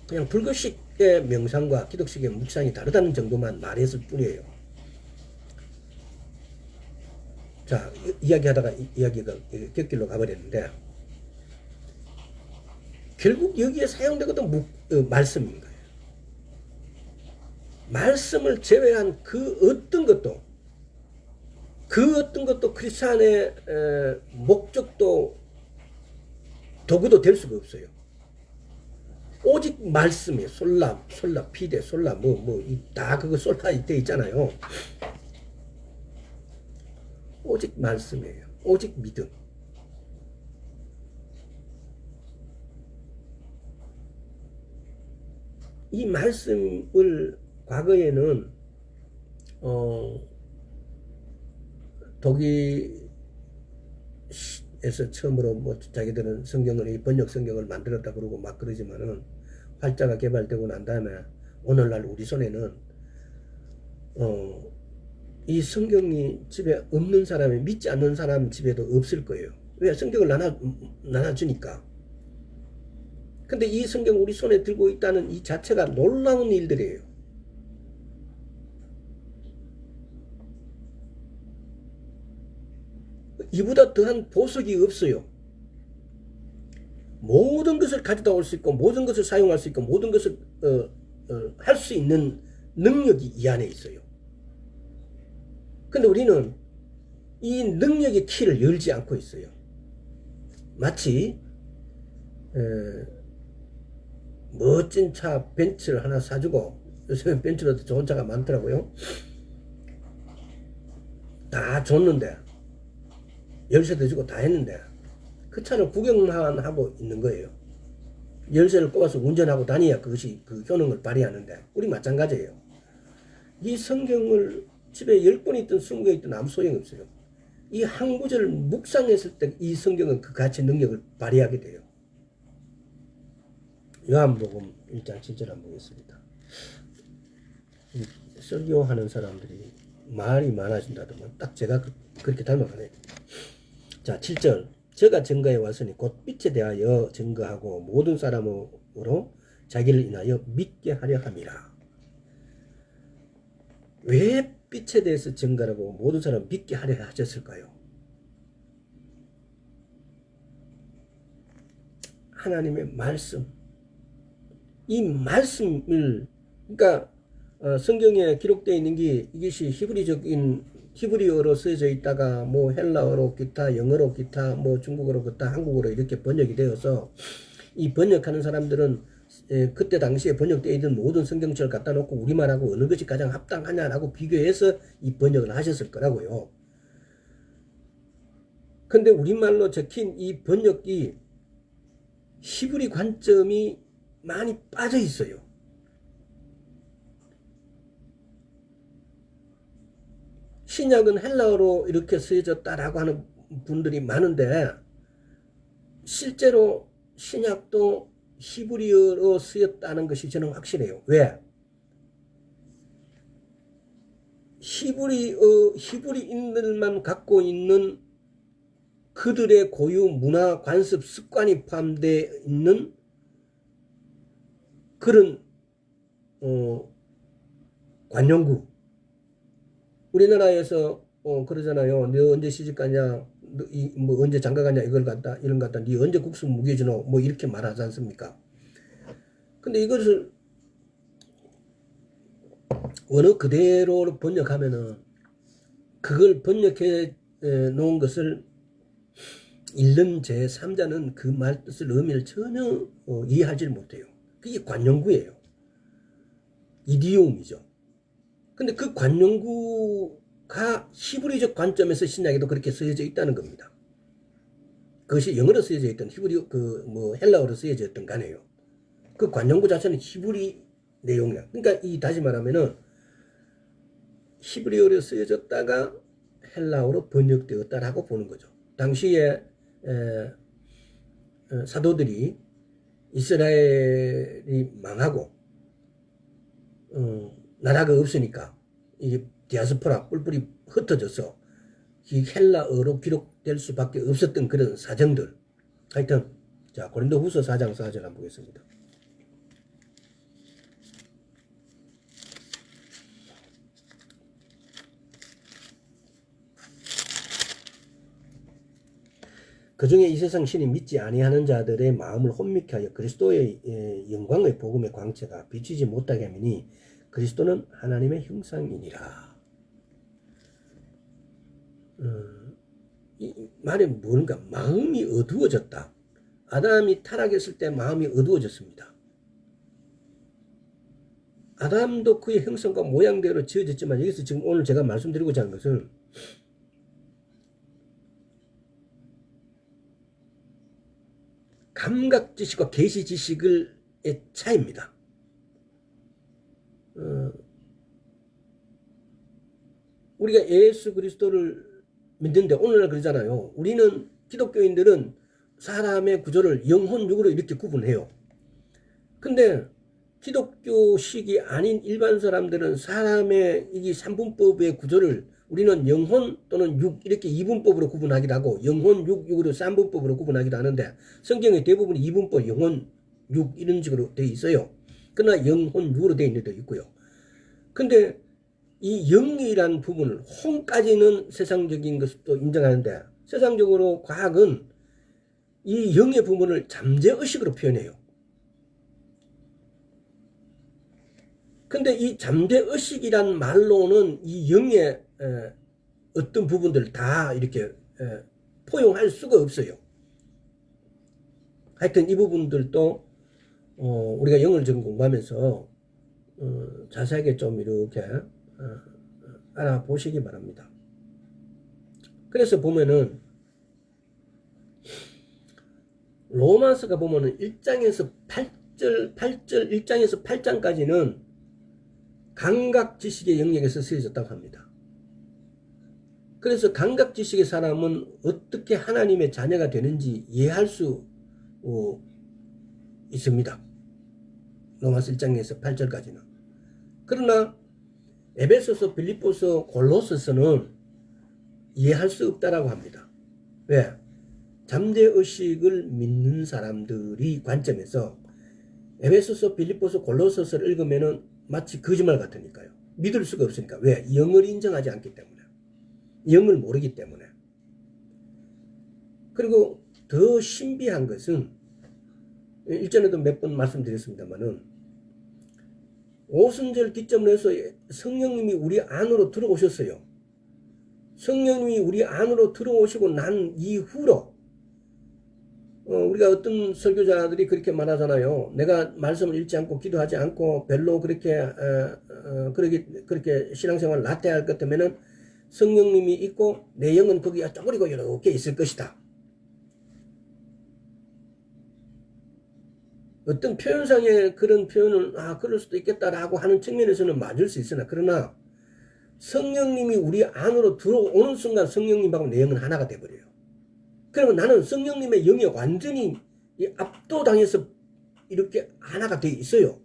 그냥 불교식의 명상과 기독식의 묵상이 다르다는 정도만 말했을 뿐이에요. 자, 이야기하다가 이야기가 곁길로 가버렸는데, 결국 여기에 사용되거든 말씀인 거예요. 말씀을 제외한 그 어떤 것도 그 어떤 것도 크리스찬의 목적도 도구도 될 수가 없어요. 오직 말씀이에요. 솔라, 피데, 솔라, 다 그거 솔라 돼 있잖아요. 오직 말씀이에요. 오직 믿음. 이 말씀을 과거에는 독일에서 처음으로 자기들은 성경을 번역 성경을 만들었다 그러고 막 그러지만은 활자가 개발되고 난 다음에 오늘날 우리 손에는 이 성경이 집에 없는 사람이 믿지 않는 사람 집에도 없을 거예요. 왜? 성경을 나눠주니까. 근데 이 성경 우리 손에 들고 있다는 이 자체가 놀라운 일들이에요. 이보다 더한 보석이 없어요. 모든 것을 가져다 올 수 있고 모든 것을 사용할 수 있고 모든 것을 할 수 있는 능력이 이 안에 있어요. 근데 우리는 이 능력의 키를 열지 않고 있어요. 마치 멋진 차 벤츠를 하나 사주고, 요새 벤츠로도 좋은 차가 많더라고요. 다 줬는데 열쇠도 주고 다 했는데 그 차를 구경만 하고 있는 거예요. 열쇠를 꼽아서 운전하고 다녀야 그것이 그 효능을 발휘하는데, 우리 마찬가지예요. 이 성경을 집에 10권 있든 20권 있든 아무 소용이 없어요. 이 한 구절을 묵상했을 때 이 성경은 그 가치 능력을 발휘하게 돼요. 요한복음 1장 7절 한번 보겠습니다. 설교하는 사람들이 말이 많아진다더만 딱 제가 그렇게 닮아가네요. 자, 7절. 저가 증거해 왔으니 곧 빛에 대하여 증거하고 모든 사람으로 자기를 인하여 믿게 하려 함이라. 왜 빛에 대해서 증거하고 모든 사람 믿게 하려 하셨을까요? 하나님의 말씀. 이 말씀을, 그러니까 성경에 기록되어 있는 게 이것이 히브리어로 쓰여져 있다가 뭐 헬라어로 기타, 영어로 기타, 뭐 중국어로 기타, 한국어로 이렇게 번역이 되어서 이 번역하는 사람들은 그때 당시에 번역되어 있는 모든 성경책을 갖다 놓고 우리말하고 어느 것이 가장 합당하냐라고 비교해서 이 번역을 하셨을 거라고요. 근데 우리말로 적힌 이 번역이 히브리 관점이 많이 빠져 있어요. 신약은 헬라어로 이렇게 쓰여졌다라고 하는 분들이 많은데 실제로 신약도 히브리어로 쓰였다는 것이 저는 확실해요. 왜? 히브리인들만 갖고 있는 그들의 고유 문화, 관습, 습관이 포함되어 있는 그런 관용구. 우리나라에서 그러잖아요. 너 언제 시집가냐, 뭐 언제 장가가냐, 이런 거 갖다 니 언제 국수 무게주노, 뭐 이렇게 말하지 않습니까? 근데 이것을 원어 그대로 번역하면은 그걸 번역해 놓은 것을 읽는 제3자는 그 말 뜻을 의미를 전혀 이해하지 못해요. 그게 관용구예요. 이디옴이죠. 근데 그 관용구가 히브리적 관점에서 신약에도 그렇게 쓰여져 있다는 겁니다. 그것이 영어로 쓰여져 있던 헬라어로 쓰여져 있던 간에요. 그 관용구 자체는 히브리 내용이야. 그러니까 다시 말하면은 히브리어로 쓰여졌다가 헬라어로 번역되었다라고 보는 거죠. 당시에 사도들이 이스라엘이 망하고 나라가 없으니까 이게 디아스포라 뿔뿔이 흩어져서 이 헬라어로 기록될 수밖에 없었던 그런 사정들. 하여튼 자, 고린도후서 4장 4절 한번 보겠습니다. 그 중에 이 세상 신이 믿지 아니하는 자들의 마음을 혼미케 하여 그리스도의 영광의 복음의 광채가 비추지 못하게 하미니 그리스도는 하나님의 형상이니라. 이 말이 뭔가 마음이 어두워졌다. 아담이 타락했을 때 마음이 어두워졌습니다. 아담도 그의 형상과 모양대로 지어졌지만 여기서 지금 오늘 제가 말씀드리고자 하는 것은 감각지식과 계시지식의 차이입니다. 우리가 예수 그리스도를 믿는데 오늘날 그러잖아요. 우리는 기독교인들은 사람의 구조를 영혼, 육으로 이렇게 구분해요. 근데 기독교식이 아닌 일반 사람들은 사람의 이 삼분법의 구조를 우리는 영혼 또는 육 이렇게 이분법으로 구분하기도 하고 영혼, 육, 육으로 삼분법으로 구분하기도 하는데 성경의 대부분 이분법, 영혼, 육 이런 식으로 되어 있어요. 그러나 영혼, 육으로 되어 있는 데도 있고요. 근데 이 영이란 부분을 혼까지는 세상적인 것도 인정하는데 세상적으로 과학은 이 영의 부분을 잠재의식으로 표현해요. 근데 이 잠재의식이란 말로는 이 영의 어떤 부분들을 다 이렇게 포용할 수가 없어요. 하여튼 이 부분들도 우리가 영을 좀 공부하면서 자세하게 좀 이렇게 알아보시기 바랍니다. 그래서 보면은 로마서가 보면은 1장에서 1장에서 8장까지는 감각지식의 영역에서 쓰여졌다고 합니다. 그래서 감각지식의 사람은 어떻게 하나님의 자녀가 되는지 이해할 수 있습니다. 로마서 1장에서 8절까지는. 그러나 에베소서, 빌립보서, 골로새서는 이해할 수 없다라고 합니다. 왜? 잠재의식을 믿는 사람들이 관점에서 에베소서, 빌립보서, 골로새서를 읽으면은 마치 거짓말 같으니까요. 믿을 수가 없으니까. 왜? 영을 인정하지 않기 때문에. 영을 모르기 때문에. 그리고 더 신비한 것은 일전에도 몇 번 말씀드렸습니다만은 오순절 기점으로 해서 성령님이 우리 안으로 들어오셨어요. 성령님이 우리 안으로 들어오시고 난 이후로 우리가 어떤 설교자들이 그렇게 말하잖아요. 내가 말씀을 읽지 않고 기도하지 않고 별로 그렇게 신앙생활을 나태할 것 같으면은 성령님이 있고 내 영은 거기에 쪼그리고 이렇게 있을 것이다. 어떤 표현상의 그런 표현은 그럴 수도 있겠다라고 하는 측면에서는 맞을 수 있으나 그러나 성령님이 우리 안으로 들어오는 순간 성령님하고 내 영은 하나가 돼버려요. 그러면 나는 성령님의 영에 완전히 압도당해서 이렇게 하나가 돼 있어요.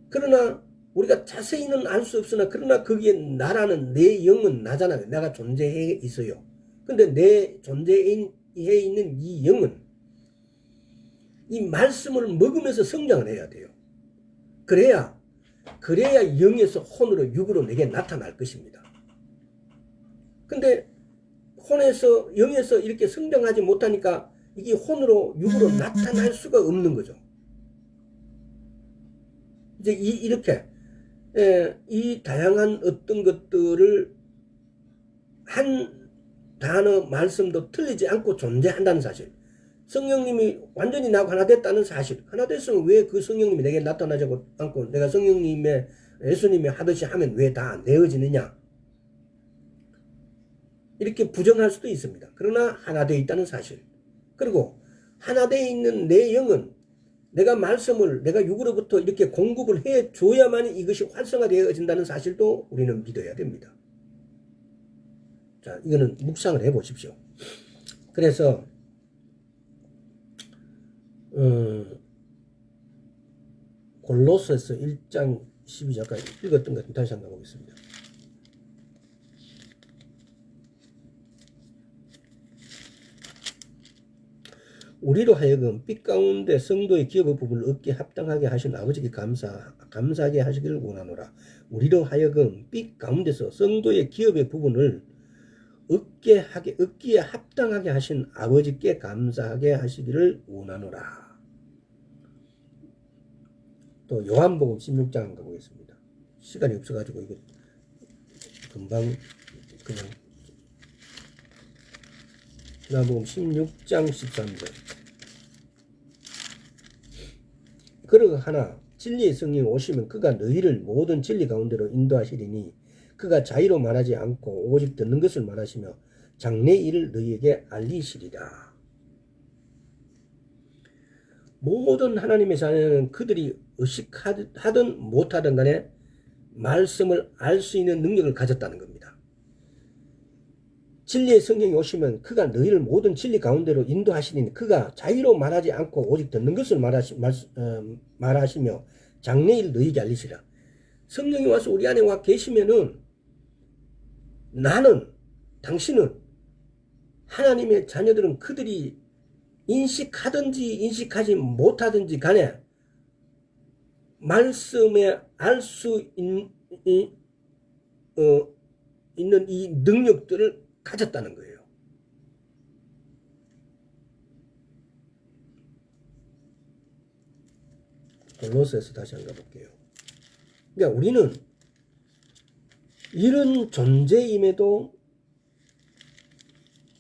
그러나 우리가 자세히는 알 수 없으나 그러나 거기에 나라는 내 영은 나잖아요. 내가 존재해 있어요. 근데 내 존재해 있는 이 영은 이 말씀을 먹으면서 성장을 해야 돼요. 그래야 영에서 혼으로 육으로 내게 나타날 것입니다. 근데 혼에서 영에서 이렇게 성장하지 못하니까 이게 혼으로 육으로 나타날 수가 없는 거죠. 이제 이렇게 이 다양한 어떤 것들을 한 단어 말씀도 틀리지 않고 존재한다는 사실. 성령님이 완전히 나하고 하나 됐다는 사실. 하나 됐으면 왜 그 성령님이 내게 나타나지 않고 내가 성령님의 예수님이 하듯이 하면 왜 다 안 되어지느냐. 이렇게 부정할 수도 있습니다. 그러나 하나 되어 있다는 사실. 그리고 하나 되어 있는 내 영은 내가 말씀을 내가 육으로부터 이렇게 공급을 해줘야만 이것이 활성화되어진다는 사실도 우리는 믿어야 됩니다. 자, 이거는 묵상을 해보십시오. 그래서 골로새서 1장 12절까지 읽었던 것 다시 한번 보겠습니다. 우리로 하여금 빛 가운데 성도의 기업의 부분을 얻기에 합당하게 하신 아버지께 감사하게 하시기를 원하노라. 우리로 하여금 빛 가운데서 성도의 기업의 부분을 얻기에 합당하게 하신 아버지께 감사하게 하시기를 원하노라. 또 요한복음 16장 가보겠습니다. 시간이 없어가지고 이거 금방 그냥 누가복음 16장 13절. 그러하나 진리의 성령이 오시면 그가 너희를 모든 진리 가운데로 인도하시리니 그가 자의로 말하지 않고 오직 듣는 것을 말하시며 장래 일을 너희에게 알리시리라. 모든 하나님의 자녀는 그들이 의식하든 못하든 간에 말씀을 알 수 있는 능력을 가졌다는 겁니다. 진리의 성령이 오시면 그가 너희를 모든 진리 가운데로 인도하시니 그가 자의로 말하지 않고 오직 듣는 것을 말하시며 장래일 너희에게 알리시라. 성령이 와서 우리 안에 와 계시면은 나는, 당신은, 하나님의 자녀들은 그들이 인식하든지 인식하지 못하든지 간에 말씀에 알 수 있는 이 능력들을 가졌다는 거예요. 골로새서 다시 한번 볼게요. 그러니까 우리는 이런 존재임에도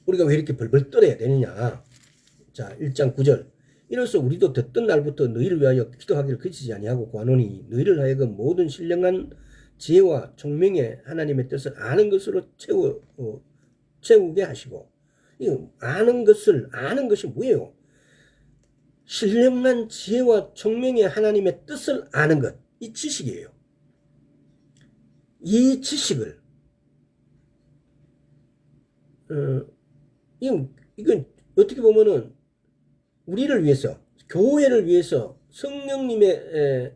우리가 왜 이렇게 벌벌 떨어야 되느냐. 자, 1장 9절. 이로써 우리도 듣던 날부터 너희를 위하여 기도하기를 그치지 아니하고 구하노니 너희를 하여금 모든 신령한 지혜와 총명의 하나님의 뜻을 아는 것으로 채우게 하시고. 이거 아는 것이 뭐예요? 신령한 지혜와 총명의 하나님의 뜻을 아는 것. 이 지식이에요. 이 지식을 이건 어떻게 보면은 우리를 위해서, 교회를 위해서 성령님의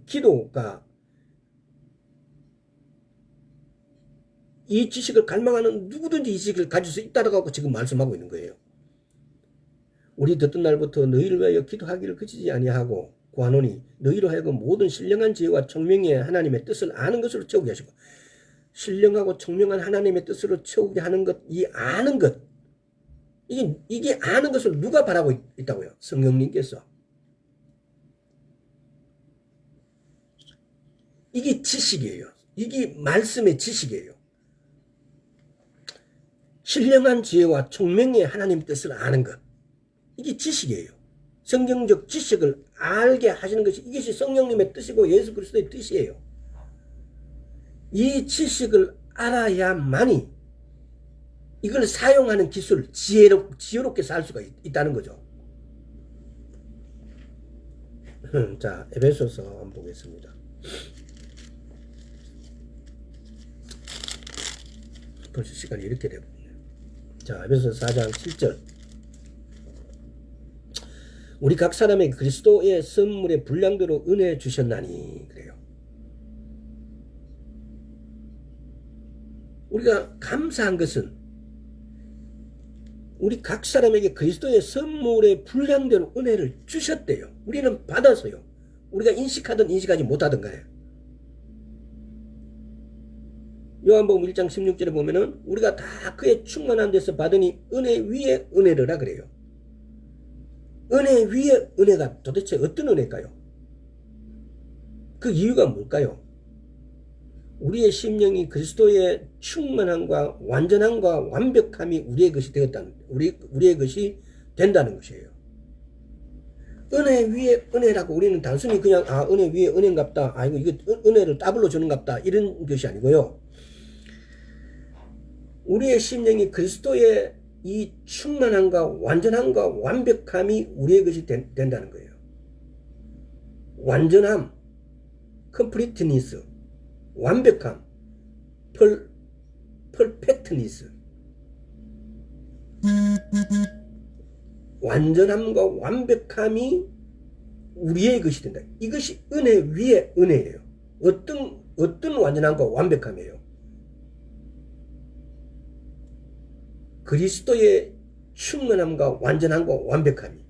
기도가 이 지식을 갈망하는 누구든지 이 지식을 가질 수 있다라고 지금 말씀하고 있는 거예요. 우리 듣던 날부터 너희를 위하여 기도하기를 그치지 아니하고 구하노니 너희로 하여금 모든 신령한 지혜와 총명의 하나님의 뜻을 아는 것으로 채우게 하시고. 신령하고 총명한 하나님의 뜻으로 채우게 하는 것, 이 아는 것, 이게 아는 것을 누가 바라고 있다고요? 성령님께서. 이게 지식이에요. 이게 말씀의 지식이에요. 신령한 지혜와 총명의 하나님 뜻을 아는 것. 이게 지식이에요. 성경적 지식을 알게 하시는 것이 이것이 성령님의 뜻이고 예수 그리스도의 뜻이에요. 이 지식을 알아야만이 이걸 사용하는 기술, 지혜롭게 살 수가 있다는 거죠. 자, 에베소서 한번 보겠습니다. 벌써 시간이 이렇게 되거든요. 자, 에베소서 4장 7절. 우리 각 사람에게 그리스도의 선물의 분량대로 은혜 주셨나니. 그래요. 우리가 감사한 것은 우리 각 사람에게 그리스도의 선물의 분량대로 은혜를 주셨대요. 우리는 받아서요. 우리가 인식하든 인식하지 못하든 간에. 요한복음 1장 16절에 보면은 우리가 다 그의 충만한 데서 받으니 은혜 위에 은혜를 그래요. 은혜 위에 은혜가 도대체 어떤 은혜일까요? 그 이유가 뭘까요? 우리의 심령이 그리스도의 충만함과 완전함과 완벽함이 우리의 것이 되었다는, 우리의 것이 된다는 것이에요. 은혜 위에 은혜라고 우리는 단순히 그냥 은혜 위에 은혜인갑다. 이거 은혜를 더블로 주는갑다. 이런 것이 아니고요. 우리의 심령이 그리스도의 이 충만함과 완전함과 완벽함이 우리의 것이 된다는 거예요. 완전함, 컴플리트니스, 완벽함, 퍼펙트니스, 완전함과 완벽함이 우리의 것이 된다. 이것이 은혜 위에 은혜예요. 어떤 완전함과 완벽함이에요? 그리스도의 충만함과 완전함과 완벽함이.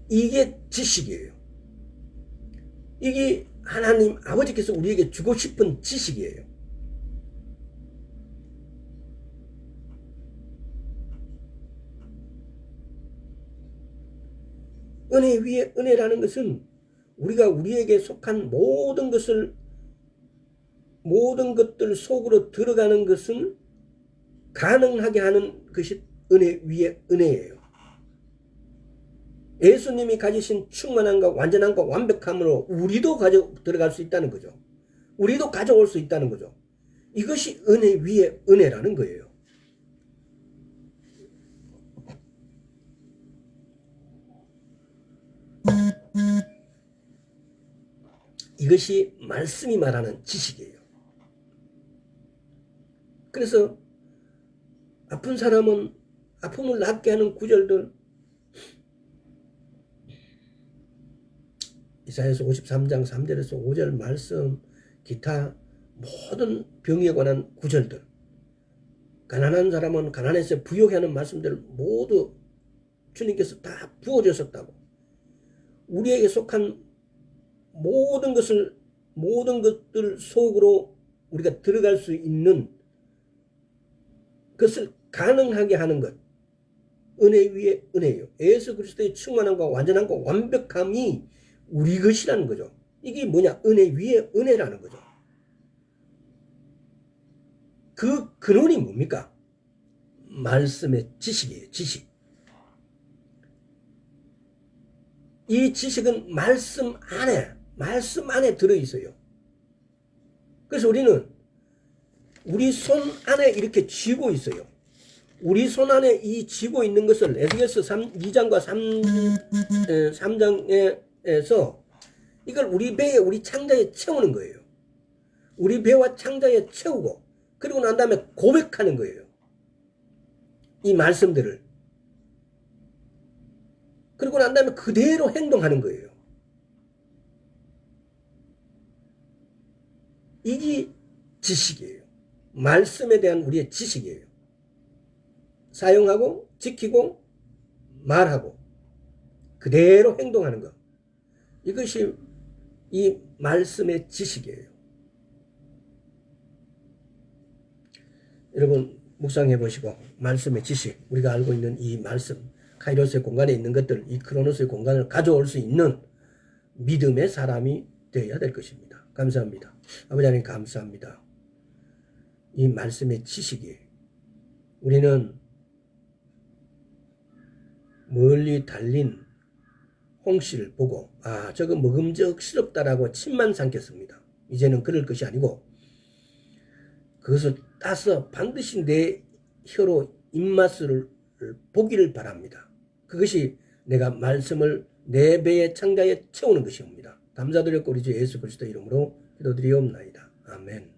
이게 지식이에요. 이게 하나님 아버지께서 우리에게 주고 싶은 지식이에요. 은혜 위에 은혜라는 것은 우리가 우리에게 속한 모든 것들 속으로 들어가는 것은 가능하게 하는 것이 은혜 위에 은혜예요. 예수님이 가지신 충만함과 완전함과 완벽함으로 우리도 들어갈 수 있다는 거죠. 우리도 가져올 수 있다는 거죠. 이것이 은혜 위에 은혜라는 거예요. 이것이 말씀이 말하는 지식이에요. 그래서 아픈 사람은 아픔을 낫게 하는 구절들, 이사야서 53장 3절에서 5절 말씀, 기타 모든 병에 관한 구절들, 가난한 사람은 가난해서 부욕해 하는 말씀들 모두 주님께서 다 부어주셨다고. 우리에게 속한 모든 것들 속으로 우리가 들어갈 수 있는 것을 가능하게 하는 것, 은혜 위에 은혜예요. 예수 그리스도의 충만함과 완전함과 완벽함이 우리 것이라는 거죠. 이게 뭐냐? 은혜 위에 은혜라는 거죠. 그 근원이 뭡니까? 말씀의 지식이에요. 지식. 이 지식은 말씀 안에 들어있어요. 그래서 우리는 우리 손 안에 이렇게 쥐고 있어요. 우리 손 안에 이 쥐고 있는 것을 에스겔서 2장과 3장에서 이걸 우리 배에, 우리 창자에 채우는 거예요. 우리 배와 창자에 채우고, 그리고 난 다음에 고백하는 거예요. 이 말씀들을. 그리고 난 다음에 그대로 행동하는 거예요. 이게 지식이에요. 말씀에 대한 우리의 지식이에요. 사용하고, 지키고, 말하고, 그대로 행동하는 것. 이것이 이 말씀의 지식이에요. 여러분 묵상해 보시고, 말씀의 지식, 우리가 알고 있는 이 말씀, 카이로스의 공간에 있는 것들, 이 크로노스의 공간을 가져올 수 있는 믿음의 사람이 되어야 될 것입니다. 감사합니다. 아버지 하나님 감사합니다. 이 말씀의 지식이, 우리는 멀리 달린 홍씨를 보고 저거 먹음직스럽다라고 침만 삼켰습니다. 이제는 그럴 것이 아니고 그것을 따서 반드시 내 혀로 입맛을 보기를 바랍니다. 그것이 내가 말씀을 내 배의 창자에 채우는 것이옵니다. 감사드렸고 우리 주 예수 그리스도 이름으로 기도드리옵나이다. 아멘.